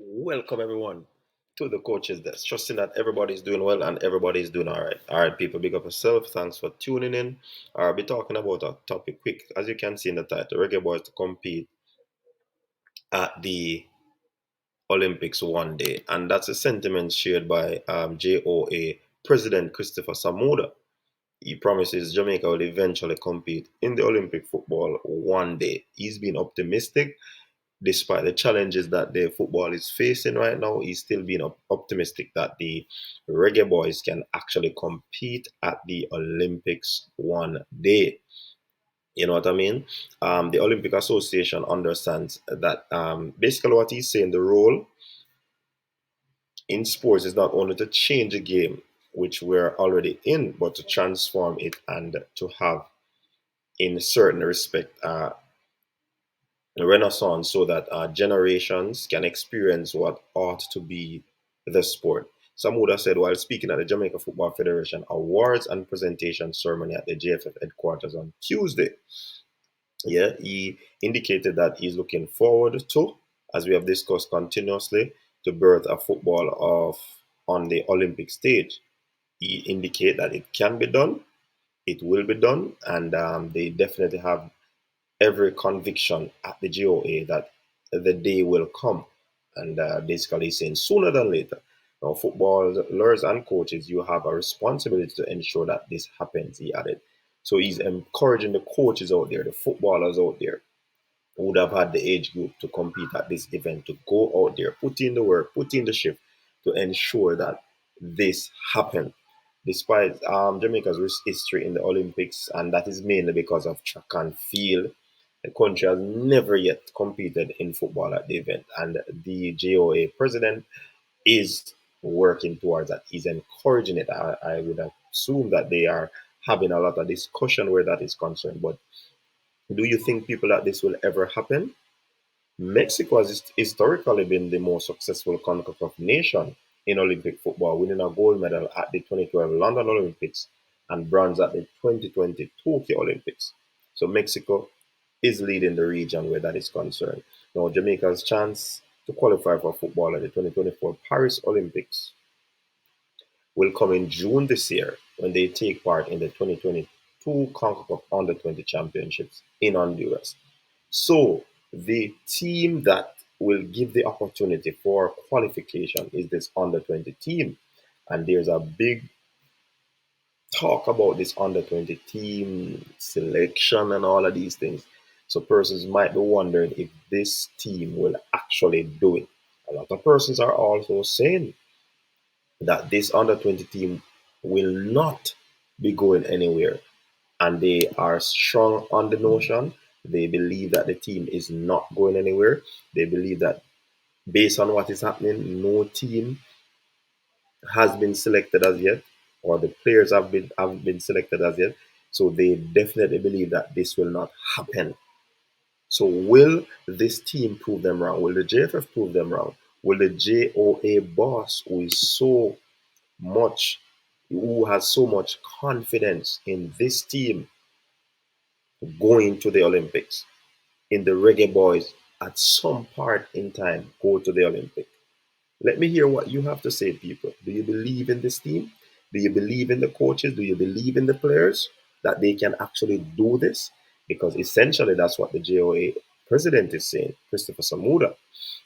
Welcome everyone to the coaches desk. Trusting that everybody's doing well and everybody's doing all right. All right, people, big up yourself. Thanks for tuning in. I'll be talking about a topic quick, as you can see in the title, Reggae Boys to compete at the Olympics one day, and that's a sentiment shared by JOA President Christopher Samuda. He promises Jamaica will eventually compete in the Olympic football one day. He's been optimistic despite the challenges that the football is facing right now. He's still being optimistic that the Reggae Boys can actually compete at the Olympics one day. You know what I mean? The Olympic Association understands that basically what he's saying, the role in sports is not only to change a game, which we're already in, but to transform it and to have, in a certain respect, renaissance so that generations can experience what ought to be the sport. Samuda said while speaking at the Jamaica Football Federation awards and presentation ceremony at the JFF headquarters on Tuesday. Yeah, he indicated that he's looking forward to, as we have discussed continuously, to birth a football of on the Olympic stage. He indicated that it can be done, it will be done, and they definitely have every conviction at the GOA that the day will come. And basically saying sooner than later. Now, footballers and coaches, you have a responsibility to ensure that this happens, he added. So he's encouraging the coaches out there, the footballers out there, who would have had the age group to compete at this event, to go out there, put in the work, put in the shift to ensure that this happened. Despite Jamaica's history in the Olympics, and that is mainly because of track and field, the country has never yet competed in football at the event, and the JOA president is working towards that. He's encouraging it. I would assume that they are having a lot of discussion where that is concerned. But do you think people that this will ever happen? Mexico has historically been the most successful CONCACAF nation in Olympic football, winning a gold medal at the 2012 London Olympics and bronze at the 2020 Tokyo Olympics. So Mexico is leading the region where that is concerned. Now, Jamaica's chance to qualify for football at the 2024 Paris Olympics will come in June this year when they take part in the 2022 CONCACAF Under 20 Championships in Honduras. So the team that will give the opportunity for qualification is this under 20 team. And there's a big talk about this under 20 team selection and all of these things. So persons might be wondering if this team will actually do it. A lot of persons are also saying that this under 20 team will not be going anywhere, and they are strong on the notion. They believe that the team is not going anywhere. They believe that based on what is happening, no team has been selected as yet, or the players have been selected as yet. So they definitely believe that this will not happen. So will this team prove them wrong? Will the JFF prove them wrong? Will the JOA boss, who has so much confidence in this team going to the Olympics, in the Reggae Boys, at some part in time go to the Olympic? Let me hear what you have to say, people. Do you believe in this team? Do you believe in the coaches? Do you believe in the players that they can actually do this? Because essentially that's what the JOA president is saying, Christopher Samuda,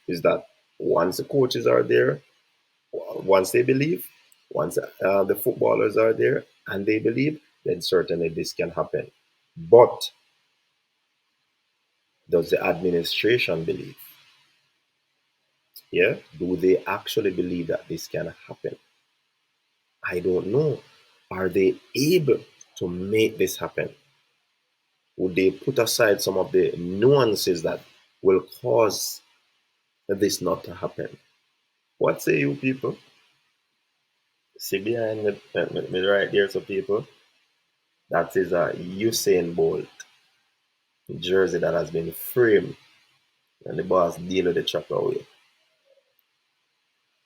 is that once the coaches are there, once they believe, once the footballers are there and they believe, then certainly this can happen. But does the administration believe? Yeah, do they actually believe that this can happen? I don't know. Are they able to make this happen? Would they put aside some of the nuances that will cause this not to happen? What say you people? See behind me right there, so people. That is a Usain Bolt jersey that has been framed, and the boss deal with the chop away.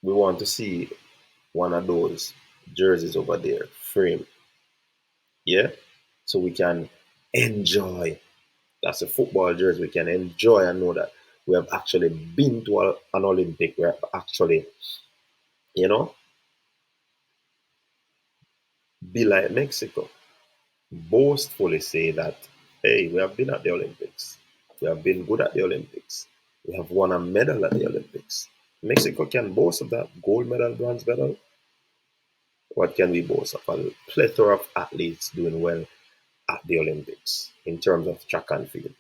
We want to see one of those jerseys over there framed. Yeah, so we can enjoy. That's a football jersey. We can enjoy and know that We have actually been to an Olympic. We have actually, you know, be like Mexico, boastfully say that, hey, we have been at the Olympics. We have been good at the Olympics. We have won a medal at the Olympics. Mexico can boast of that gold medal, bronze medal. What can we boast of? A plethora of athletes doing well at the Olympics in terms of track and field.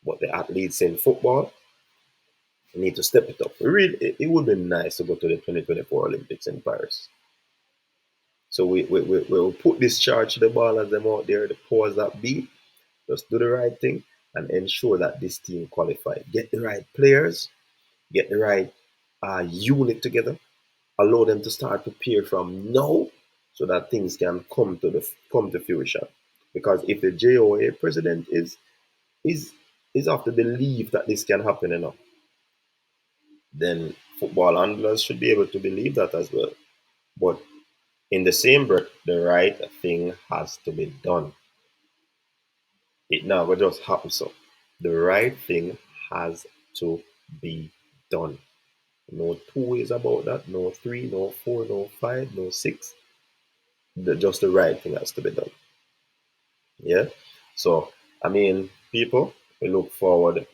But the athletes in football need to step it up. Really, it would be nice to go to the 2024 Olympics in Paris. So we'll put this charge to the ball as them out there, the powers that be. Just do the right thing and ensure that this team qualify. Get the right players, get the right unit together, allow them to start prepare from now so that things can come to fruition. Because if the JOA president is is of the belief that this can happen, then football handlers should be able to believe that as well. But in the same breath, the right thing has to be done. It never just happens so. The right thing has to be done. No two ways about that. No three, no four, no five, no six. Just the right thing has to be done. Yeah. So, I mean, people, we look forward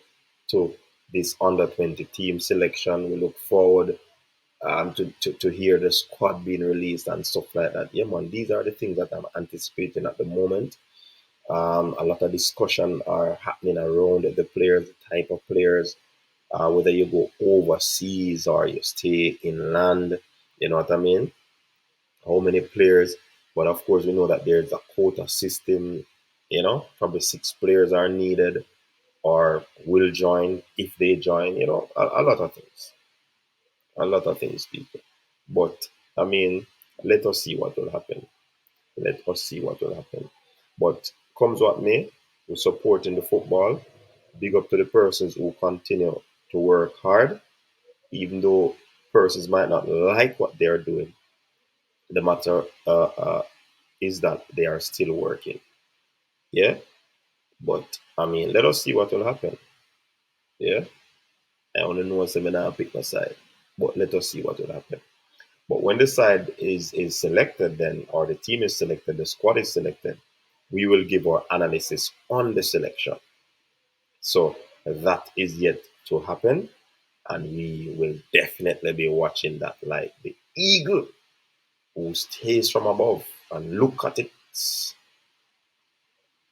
to this under 20 team selection. We look forward to hear the squad being released and stuff like that. Yeah, man, these are the things that I'm anticipating at the moment. A lot of discussion are happening around the players, the type of players, whether you go overseas or you stay inland. You know what I mean? How many players? But of course, we know that there's a quota system. Probably six players are needed or will join if they join. A lot of things. A lot of things, people. But I mean, let us see what will happen. Let us see what will happen. But comes what may, we're supporting the football. Big up to the persons who continue to work hard, even though persons might not like what they're doing. The matter is that they are still working. Yeah. But I mean, let us see what will happen. Yeah. I only know what's going to pick my side. But let us see what will happen. But when the side is selected, then, or the team is selected, the squad is selected, we will give our analysis on the selection. So that is yet to happen, and we will definitely be watching that like the eagle who stays from above and look at it,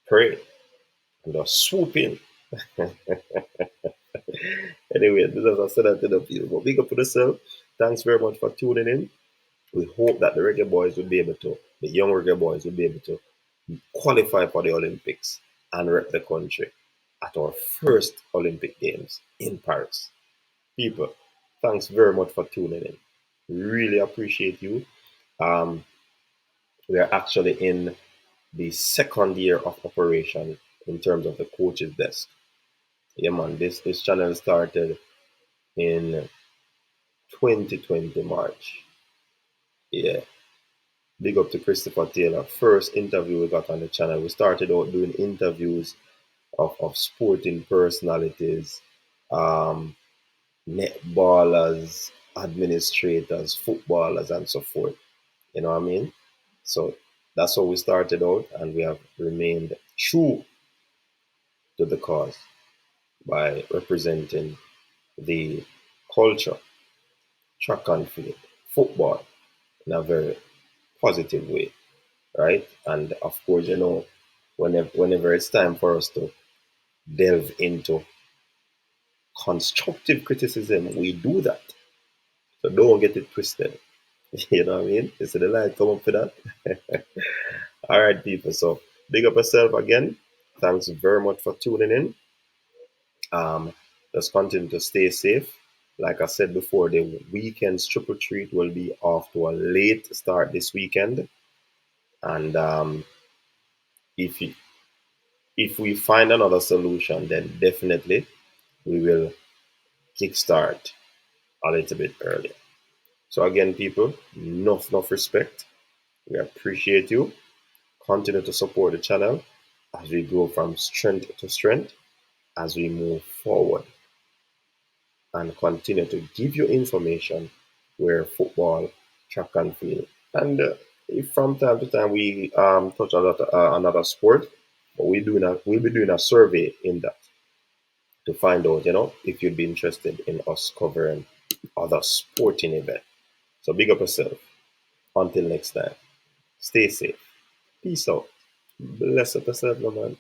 pray, and just swoop in. Anyway, this is I said that to the people. But big up to yourself. Thanks very much for tuning in. We hope that the Reggae Boys will be able to, the young Reggae Boys will be able to qualify for the Olympics and rep the country at our first Olympic Games in Paris. People, thanks very much for tuning in. Really appreciate you. Um, we are actually in the second year of operation in terms of the coaches desk. Yeah, man, this channel started in 2020 March. Yeah, big up to Christopher Taylor. First interview we got on the channel. We started out doing interviews of sporting personalities, um, netballers, administrators, footballers, and so forth. You know what I mean? So that's how we started out, and we have remained true to the cause by representing the culture, track and field, football in a very positive way, right? And of course, whenever it's time for us to delve into constructive criticism, we do that. So don't get it twisted. You know what I mean? You see the light come up for that. All right, people. So big up yourself again. Thanks very much for tuning in. Just continue to stay safe. Like I said before, the weekend's triple treat will be off to a late start this weekend. And if you, if we find another solution, then definitely we will kickstart a little bit earlier. So again, people, enough respect. We appreciate you. Continue to support the channel as we go from strength to strength as we move forward. and continue to give you information where football, track and field, and if from time to time we touch on another sport, but we'll be doing a survey in that to find out, if you'd be interested in us covering other sporting event. So big up yourself. Until next time, stay safe. Peace out. Bless up yourself, my man.